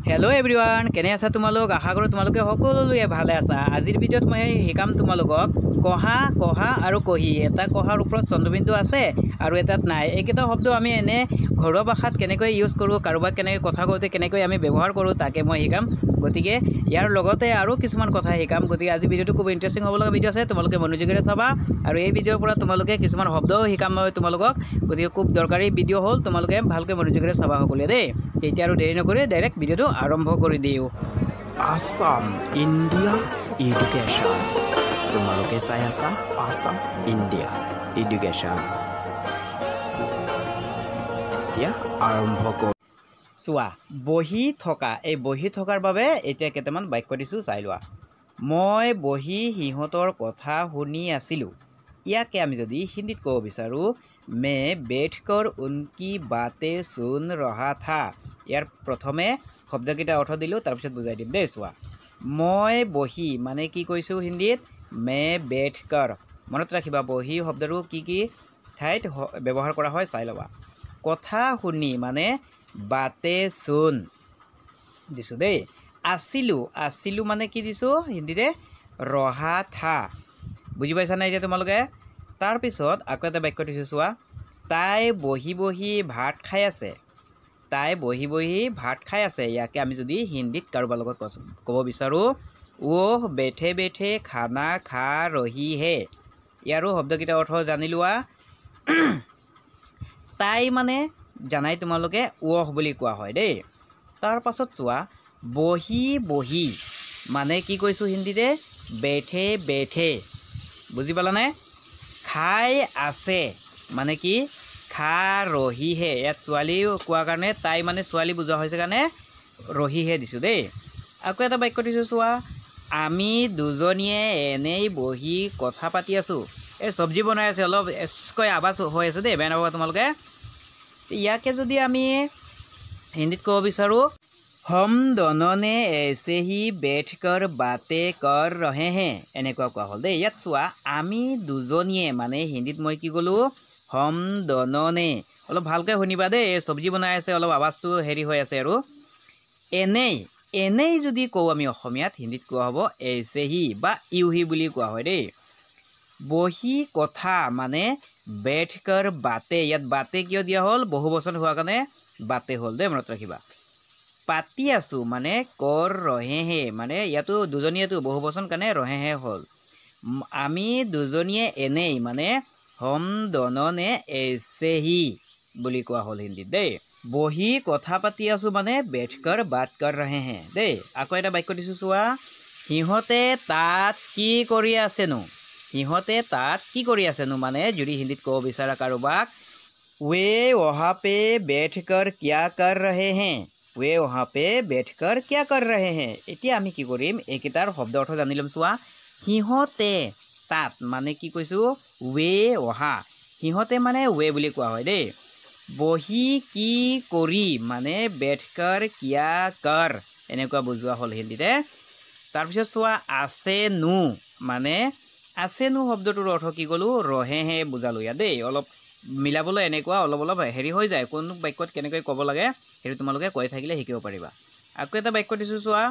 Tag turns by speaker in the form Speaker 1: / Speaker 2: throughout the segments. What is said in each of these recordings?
Speaker 1: hello everyone केने आसा तुमालोक आशा करो तुमालोके सकलोए भाले आसा आजिर भिडिओत मैं शिकाम तुमालोকক कहा कहा और कही एटा कहार ऊपर चंद्रबिंदु आछे और एटात नाइ एकेटा शब्द आमी एने घरुवा भाषात केनेকৈ इउज करूँ कारोबाक केनेকৈ कथा कौते केनेকৈ आमी व्यवहार करूँ ताके मैं शिकाम गतिके यार लगते आरो किछुमान कथा शिकाम गतिके आज भिडिओটো खूब इन्टारेस्टिंग हब लगा भिडिओ आछे तुमालोके मनोयोगेरे चाबा और এই भिडिओर পৰা तुमालोके किछुमान शब्दও শিকাম মই तुमालोকক गतिके खूब दरकारी भिडिओ हल तुमालोके भालके मनोयोगेरे चाबा सकलोए देই তেতিয়া আৰু দেৰি নকৰি ডাইৰেক্ট भिडिओটো आरम्भ কৰি দিও
Speaker 2: आसाम इंडिया एडुकेशन तुम्हारे चाई आसा आसाम इंडिया एडुकेशन आरम्भ कर
Speaker 1: चुआ बही थका এই বহি থকাৰ বাবে এতিয়া কেইটামান বাক্য দিছো চাই লোৱা মই বহি সিহঁতৰ কথা শুনি আছিলো ইয়াকে আমি যদি হিন্দীত ক'ব বিচাৰো मैं बैठकर उनकी बातें सुन रहा था यार प्रथमे शब्दकेइटा अर्थ दिलो तार पिছত बुझाइ दिम देই চোৱা মই বহি মানে কি কৈছো হিন্দীত मैं बैठकर মনত ৰাখিবা বহি শব্দটো কি ঠাইত ব্যৱহাৰ কৰা হয় চাই লবা কথা শুনি মানে बातें सुन दिसो देই आसिलु মানে কি দিছো হিন্দীতে रहा था বুজি পাইছা না এতিয়া তোমালোকে तार पिছত आको एटा बाक्य दिसो चुआ ताई बही बही भात खाई आछे ताई बही बही भात खाई आछे याके आमी जदि हिंदीत कारोबार लगत कब बिचारो वो बैठे बैठे खाना खा रही है यारो शब्दकेइटा अर्थ जानि लोआ ताई माने जानाई तुमालोके ओह बुली कोৱা হয় देই तार पाছত चुआ बही बही माने की কৈছো हिंदीते बैठे बैठे बुझि पालाने खाई आसे माने कि खा रही है यात ছোৱালী কোৱা কাৰণে তাই মানে ছোৱালী বুজা হৈছে কাৰণে ৰহি হে দিছো দেই আকৌ এটা বাক্য দিছো চোৱা আমি দুজনীয়ে এনেই বহি কথা পাতি আছো এই সবজি বনাই আছে অলপ এসকৈ আৱাজ হৈ আছে দেই বেয়া নাপাবা তোমালোকে ইয়াকে যদি আমি হিন্দীত ক'ব বিচাৰো हम दोनों ने ऐसे ही बैठकर बातें कर रहे हैं এনেকুৱা কোৱা হল দেই ইয়াত চোৱা আমি দুজনীয়ে মানে হিন্দীত মই কি কলো हम दोनों ने অলপ ভালকে শুনিবা দেই সবজি বনাই আছে অলপ আৱাজটো হেৰি হৈ আছে আৰু এনেই যদি কও আমি অসমীয়াত হিন্দীত কোৱা হ'ব ऐसे ही বা ইউহি বুলি কোৱা হয় দেই বহি কথা মানে बैठकर बातें ইয়াত बातें কিয় দিয়া হল বহুবচন হোৱা কাৰণে बातें হল দেই মনত ৰাখিবা पाती आसु माने कर रहे हैं माने यातो दुजनियातो बहुवचन काने रहे हैं हल आमी दुजनिये एने माने हम दोनों ने ऐसे ही बुली कोৱা हल हिंदी दे बही कथा पाती आसु माने बैठकर बात कर रहे हैं दे आको एटा बाक्य दिसु चुआ हिहते तात की करि आसेनु हिहते तात की करि आसेनु माने जुदी हिंदीत को बिचारा कारोबाक वे वहां पे बैठकर क्या कर रहे हैं वे वहाँ पे बैठकर क्या कर रहे हैं এতিয়া আমি কি কৰিম একেটাৰ শব্দ অৰ্থ জানি লম চোৱা হিহতে তাত মানে কি কৈছো वे वहाँ হিহতে মানে वे বুলি কোৱা হয় দেই বহি কি কৰি মানে बैठकर क्या कर এনেকুৱা বুজোৱা হল হিন্দীতে তাৰ পিছত চোৱা আছে নু মানে আছে নু শব্দটোৰ অৰ্থ কি কলো ৰহে হে বুজালো ইয়া দেই অলপ মিলাবলৈ এনেকুৱা অলপ হেৰি হৈ যায় কোন বাক্যত কেনেকৈ ক'ব লাগে হেৰি তোমালোকে কৈ থাকিলে শিকিব পাৰিবা আকৌ এটা বাক্য দিছো চোৱা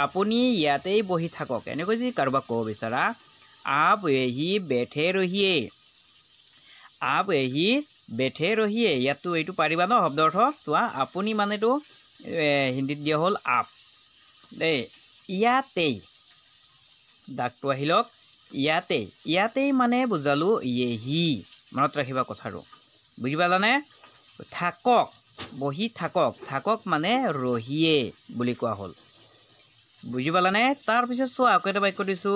Speaker 1: আপুনি ইয়াতেই বহি থাকক এনেকৈ যদি কাৰোবাক ক'ব বিচাৰা आप यही बैठे रहिए ইয়াতো এইটো পাৰিবা ন শব্দ অৰ্থ চোৱা আপুনি মানেটো হিন্দীত দিয়া হ'ল आप দেই ইয়াতেই ডাকটো আহিলক ইয়াতেই মানে বুজালো यही মনত ৰাখিবা কথাটো বুজি পালানে থাকক বহি থাকক মানে ৰহিয়ে বুলি কোৱা হল বুজি পালানে তাৰ পিছত চোৱা আকৌ এটা বাক্য দিছো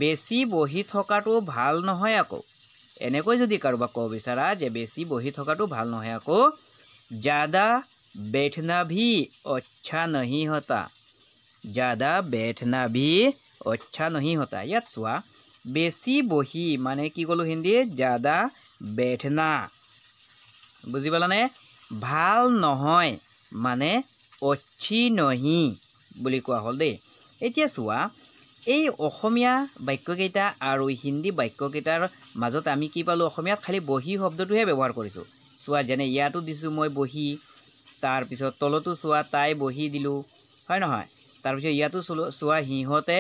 Speaker 1: বেছি বহি থকাটো ভাল নহয় আকৌ এনেকৈ যদি কাৰোবাক ক'ব বিচাৰা যে বেছি বহি থকাটো ভাল নহয় আকৌ ज़्यादा बैठना भी अच्छा नहीं होता ज़्यादा बैठना भी अच्छा नहीं होता ইয়াত চোৱা বেছি বহি মানে কি কলো হিন্দী ज़्यादा बैठना বুজি পালানে ভাল নহয় মানে अच्छी नहीं বুলি কোৱা হল দেই এতিয়া চোৱা এই অসমীয়া বাক্যকেইটা আৰু হিন্দী বাক্যকেইটাৰ মাজত আমি কি পালো অসমীয়াত খালি বহি শব্দটোহে ব্যৱহাৰ কৰিছো চোৱা যেনে ইয়াতো দিছো মই বহি तार पिছত तलतो चुआ ताई बही दिलु হয় নহয় তাৰপিছত ইয়াতো চোৱা সিহঁতে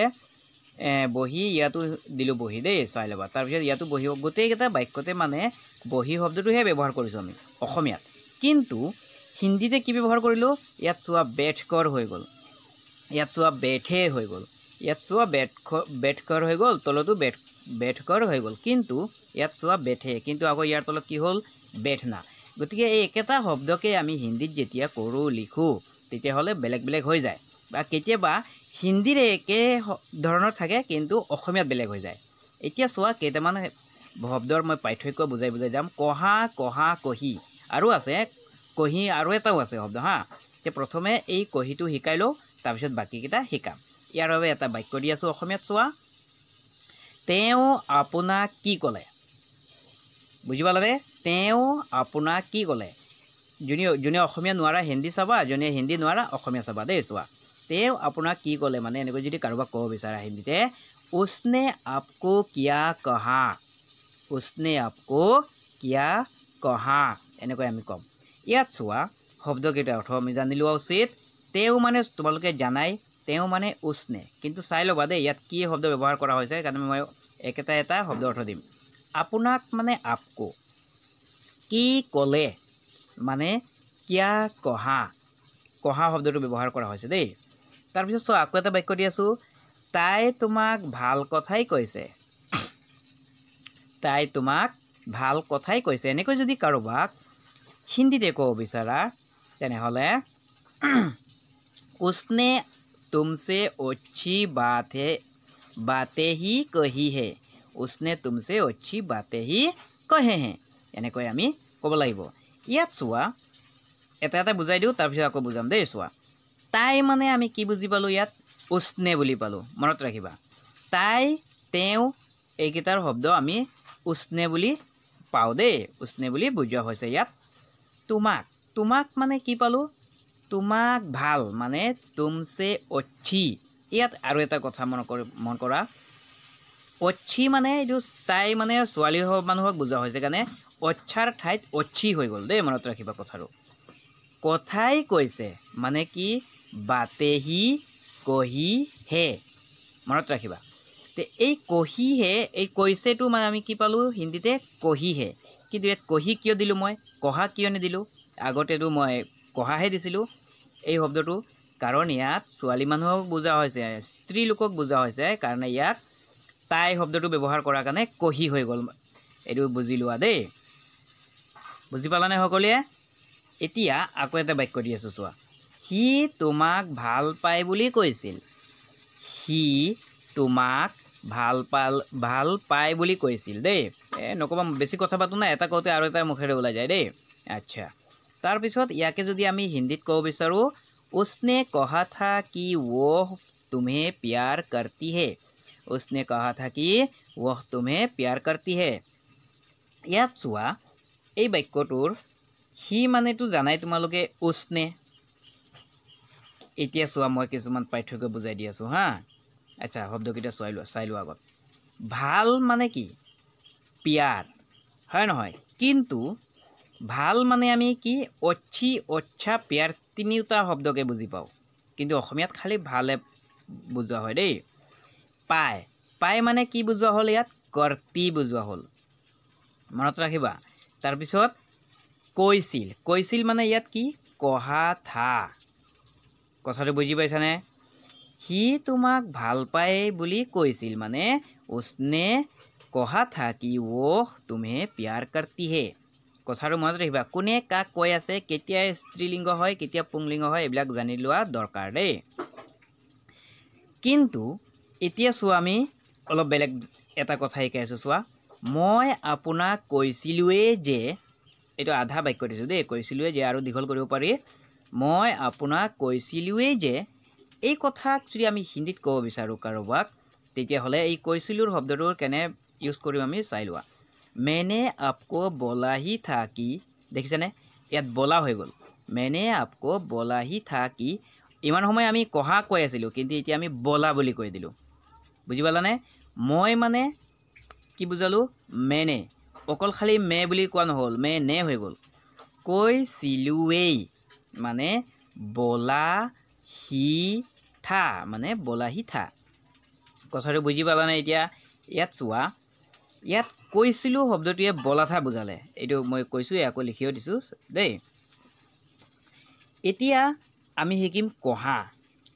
Speaker 1: বহি ইয়াতো দিলোঁ বহি দেই চাই ল'বা তাৰপিছত ইয়াতো বহি গোটেইকেইটা বাক্যতে মানে বহি শব্দটোহে ব্যৱহাৰ কৰিছোঁ আমি অসমীয়াত কিন্তু হিন্দীতে কি ব্যৱহাৰ কৰিলোঁ ইয়াত চোৱা বেঠকৰ হৈ গ'ল ইয়াত চোৱা বেঠে হৈ গ'ল ইয়াত চোৱা বেঠকৰ হৈ গ'ল তলতো বেঠকৰ হৈ গ'ল কিন্তু ইয়াত চোৱা বেঠে কিন্তু আকৌ ইয়াৰ তলত কি হ'ল বেঠনা গতিকে এই একেটা শব্দকে আমি হিন্দীত যেতিয়া কৰোঁ লিখোঁ তেতিয়াহ'লে বেলেগ বেলেগ হৈ যায় বা কেতিয়াবা হিন্দীৰে একে ধৰণৰ থাকে কিন্তু অসমীয়াত বেলেগ হৈ যায় এতিয়া চোৱা কেইটামান শব্দৰ মই পাৰ্থক্য বুজাই যাম কহা কহা কহি আৰু আছে কহি আৰু এটাও আছে শব্দ হা এতিয়া প্ৰথমে এই কহিটো শিকাই লওঁ তাৰপিছত বাকীকেইটা শিকাম ইয়াৰ বাবে এটা বাক্য দি আছোঁ অসমীয়াত চোৱা তেওঁ আপোনাক কি ক'লে বুজি পালানে তেওঁ আপোনাক কি ক'লে যোনে অসমীয়া নোৱাৰা হিন্দী চাবা যোনে হিন্দী নোৱাৰা অসমীয়া চাবা দেই চোৱা তেওঁ আপোনাক কি ক'লে মানে এনেকৈ যদি কাৰোবাক ক'ব বিচাৰা হিন্দীতে উছনে আপকো কিয়া কহা উছনে আপকো কিয়া কহা এনেকৈ আমি ক'ম ইয়াত চোৱা শব্দকেইটা অৰ্থ আমি জানি লোৱা উচিত তেওঁ মানে তোমালোকে জানাই তেওঁ মানে উছনে কিন্তু চাই ল'বা দেই ইয়াত কি শব্দ ব্যৱহাৰ কৰা হৈছে কাৰণ মই একেটা এটা শব্দ অৰ্থ দিম আপোনাক মানে আপকো কি ক'লে মানে কিয়া কহা কহা শব্দটো ব্যৱহাৰ কৰা হৈছে দেই তাৰপিছত চোৱা আকৌ এটা বাক্য দি আছোঁ তাই তোমাক ভাল কথাই কৈছে তাই তোমাক ভাল কথাই কৈছে এনেকৈ যদি কাৰোবাক হিন্দীতে ক'ব বিচাৰা তেনেহ'লে उसने तुमसे अच्छी बातें ही कही है उसने तुमसे अच्छी बातें ही कहे हैं এনেকৈ আমি ক'ব লাগিব ইয়াত চোৱা এটা এটা বুজাই দিওঁ তাৰপিছত আকৌ বুজাম দেই চোৱা তাই মানে আমি কি বুজি পালোঁ ইয়াত উছনে বুলি পালোঁ মনত ৰাখিবা তাই তেওঁ এইকেইটাৰ শব্দ আমি উছনে বুলি পাওঁ দেই উছনে বুলি বুজোৱা হৈছে ইয়াত তোমাক তোমাক মানে কি পালোঁ তোমাক ভাল মানে তুমছে অচ্ছি ইয়াত আৰু এটা কথা মন কৰা অচ্ছি মানে এইটো তাই মানে ছোৱালী মানুহক বুজোৱা হৈছে কাৰণে অচ্ছাৰ ঠাইত অচ্ছি হৈ গ'ল দেই মনত ৰাখিবা কথাটো কথাই কৈছে মানে কি বাতেহি কহি হে মনত ৰাখিবা তে এই কহি হে এই কৈছেটো মানে আমি কি পালোঁ হিন্দীতে কহি হে কিন্তু ইয়াত কহি কিয় দিলোঁ মই কহা কিয় নিদিলোঁ আগতেতো মই কহাহে দিছিলোঁ এই শব্দটো কাৰণ ইয়াত ছোৱালী মানুহক বুজা হৈছে স্ত্ৰী লোকক বুজা হৈছে কাৰণে ইয়াত তাই শব্দটো ব্যৱহাৰ কৰাৰ কাৰণে কহি হৈ গ'ল এইটো বুজি লোৱা দেই বুজি পালানে সকলোৱে এতিয়া আকৌ এটা বাক্য দি আছোঁ চোৱা সি তোমাক ভাল পায় বুলি কৈছিল সি তোমাক ভাল পায় বুলি কৈছিল দেই নক'বা বেছি কথা পাতোঁ না এটা কওঁতে আৰু এটা মুখেৰে ওলাই যায় দেই আচ্ছা তাৰপিছত ইয়াকে যদি আমি হিন্দীত ক'ব বিচাৰোঁ उसने कहा था कि वह तुम्हें प्यार करती है उसने कहा था कि वह तुम्हें प्यार करती है ইয়াত চোৱা এই বাক্যটোৰ সি মানেতো জানাই তোমালোকে উছনে এতিয়া চোৱা মই কিছুমান পাৰ্থক্য বুজাই দি আছোঁ হা আচ্ছা শব্দকেইটা চাই লোৱা আগত ভাল মানে কি পিয়াৰ হয় নহয় কিন্তু ভাল মানে আমি কি অচ্ছি অচ্ছা পিয়াৰ তিনিওটা শব্দকে বুজি পাওঁ কিন্তু অসমীয়াত খালি ভালে বুজোৱা হয় দেই পায় পায় মানে কি বুজোৱা হ'ল ইয়াত কৰ্তি বুজোৱা হ'ল মনত ৰাখিবা তাৰপিছত কৈছিল মানে ইয়াত কি কহা থা কথাটো বুজি পাইছানে সি তোমাক ভাল পায় বুলি কৈছিল মানে उसने कहा था कि वो तुम्हें प्यार करती है কথাটো মনত ৰাখিবা কোনে কাক কৈ আছে কেতিয়া স্ত্ৰীলিংগ হয় কেতিয়া পুংলিংগ হয় এইবিলাক জানি লোৱা দৰকাৰ দেই কিন্তু এতিয়া চোৱা আমি অলপ বেলেগ এটা কথা শিকাই আছোঁ চোৱা মই আপোনাক কৈছিলোঁৱেই যে এইটো আধা বাক্য দিছোঁ দেই কৈছিলোঁৱেই যে আৰু দীঘল কৰিব পাৰি মই আপোনাক কৈছিলোঁৱেই যে এই কথাক যদি আমি হিন্দীত ক'ব বিচাৰোঁ কাৰোবাক তেতিয়াহ'লে এই কৈছিলোঁৰ শব্দটোৰ কেনে ইউজ কৰিম আমি চাই লোৱা मैंने आपको बोला ही था कि দেখিছেনে ইয়াত বলা হৈ গ'ল मैंने आपको बोला ही था कि ইমান সময় আমি কহা কৈ আছিলোঁ কিন্তু এতিয়া আমি বলা বুলি কৈ দিলোঁ বুজি পালানে মই মানে কি বুজালোঁ মেনে অকল খালি মে বুলি কোৱা নহ'ল মে নে হৈ গ'ল কৈছিলোঁৱেই মানে বলা থা মানে বলাহি থা কথাটো বুজি পালানে এতিয়া ইয়াত চোৱা ইয়াত কৈছিলোঁ শব্দটোৱে বলাথা বুজালে এইটো মই কৈছোঁ আকৌ লিখিও দিছোঁ দেই এতিয়া আমি শিকিম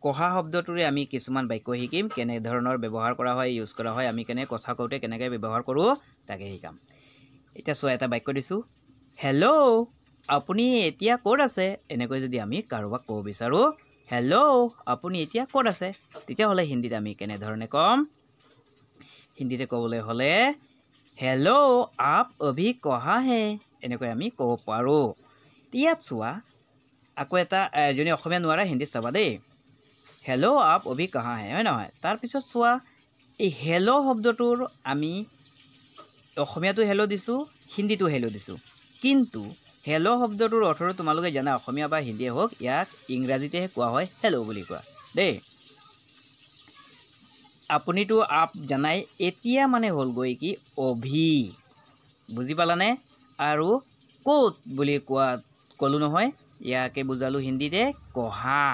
Speaker 1: কহা শব্দটোৰে আমি কিছুমান বাক্য শিকিম কেনে ধৰণৰ ব্যৱহাৰ কৰা হয় ইউজ কৰা হয় আমি কেনে কথা কওঁতে কেনেকৈ ব্যৱহাৰ কৰোঁ তাকে শিকাম এতিয়া চোৱা এটা বাক্য দিছোঁ হেল্ল' আপুনি এতিয়া ক'ত আছে এনেকৈ যদি আমি কাৰোবাক ক'ব বিচাৰোঁ হেল্ল' আপুনি এতিয়া ক'ত আছে তেতিয়াহ'লে হিন্দীত আমি কেনেধৰণে ক'ম হিন্দীতে ক'বলৈ হ'লে হেল্ল' আপ অভি কহা হে এনেকৈ আমি ক'ব পাৰোঁ ইয়াত চোৱা আকৌ এটা যদি অসমীয়া নোৱাৰা হিন্দীত চাবা দেই হেল্ল' আপ অভি কহা হে হয় নহয় তাৰপিছত চোৱা এই হেল্ল' শব্দটোৰ আমি অসমীয়াটো হেল্ল' দিছোঁ হিন্দীটো হেল্ল' দিছোঁ কিন্তু হেল্ল' শব্দটোৰ অৰ্থটো তোমালোকে জানা অসমীয়া বা হিন্দীয়ে হওক ইয়াক ইংৰাজীতেহে কোৱা হয় হেল্ল' বুলি কোৱা দেই আপুনিতো আপ জানাই এতিয়া মানে হ'লগৈ কি অভি বুজি পালানে আৰু ক'ত বুলি ক'লোঁ নহয় ইয়াকে বুজালোঁ হিন্দীতে কহা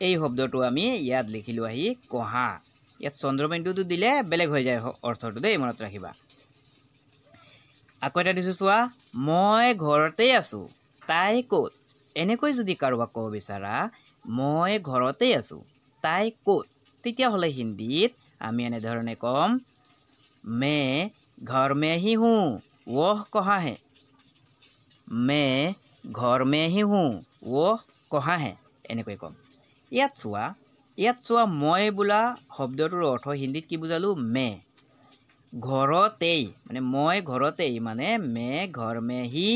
Speaker 1: এই শব্দটো আমি ইয়াত লিখিলোঁ আহি কহা ইয়াত চন্দ্ৰবিন্দুটো দিলে বেলেগ হৈ যায় অৰ্থটো দেই মনত ৰাখিবা আকৌ এটা দিছোঁ চোৱা মই ঘৰতেই আছোঁ তাই ক'ত এনেকৈ যদি কাৰোবাক ক'ব বিচাৰা মই ঘৰতেই আছোঁ তাই ক'ত তেতিয়াহ'লে হিন্দীত আমি এনেধৰণে ক'ম मैं घर में ही हूँ वह कहाँ है मैं घर में ही हूँ वह कहाँ है এনেকৈ ক'ম ইয়াত চোৱা মই বোলা শব্দটোৰ অৰ্থ হিন্দীত কি বুজালোঁ মে ঘৰতেই মানে মই ঘৰতেই মানে মে ঘৰ মে হি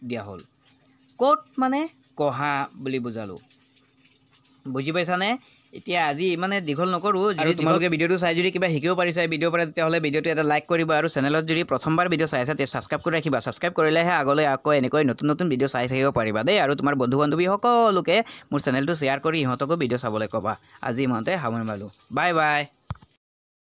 Speaker 1: দিয়া হ'ল ক'ত মানে কহা বুলি বুজালোঁ বুজি পাইছানে এতিয়া আজি মানে দীঘল নকৰোঁ যদি তোমালোকে ভিডিঅ'টো চাই যদি কিবা শিকিব পাৰিছা ভিডিঅ' পৰা তেতিয়াহ'লে ভিডিঅ'টো এটা লাইক কৰিবা আৰু চেনেলত যদি প্ৰথমবাৰ ভিডিঅ' চাই আছা তেতিয়া ছাবস্ক্ৰাইব কৰি ৰাখিবা ছাবস্ক্ৰাইব কৰিলেহে আগলৈ আকৌ এনেকৈ নতুন ভিডিঅ' চাই থাকিব পাৰিবা দেই আৰু তোমাৰ বন্ধু বান্ধৱী সকলোকে মোৰ চেনেলটো শ্বেয়াৰ কৰি ইহঁতকো ভিডিঅ' চাবলৈ ক'বা আজি ইমানতে সামৰি মাৰিলোঁ বাই বাই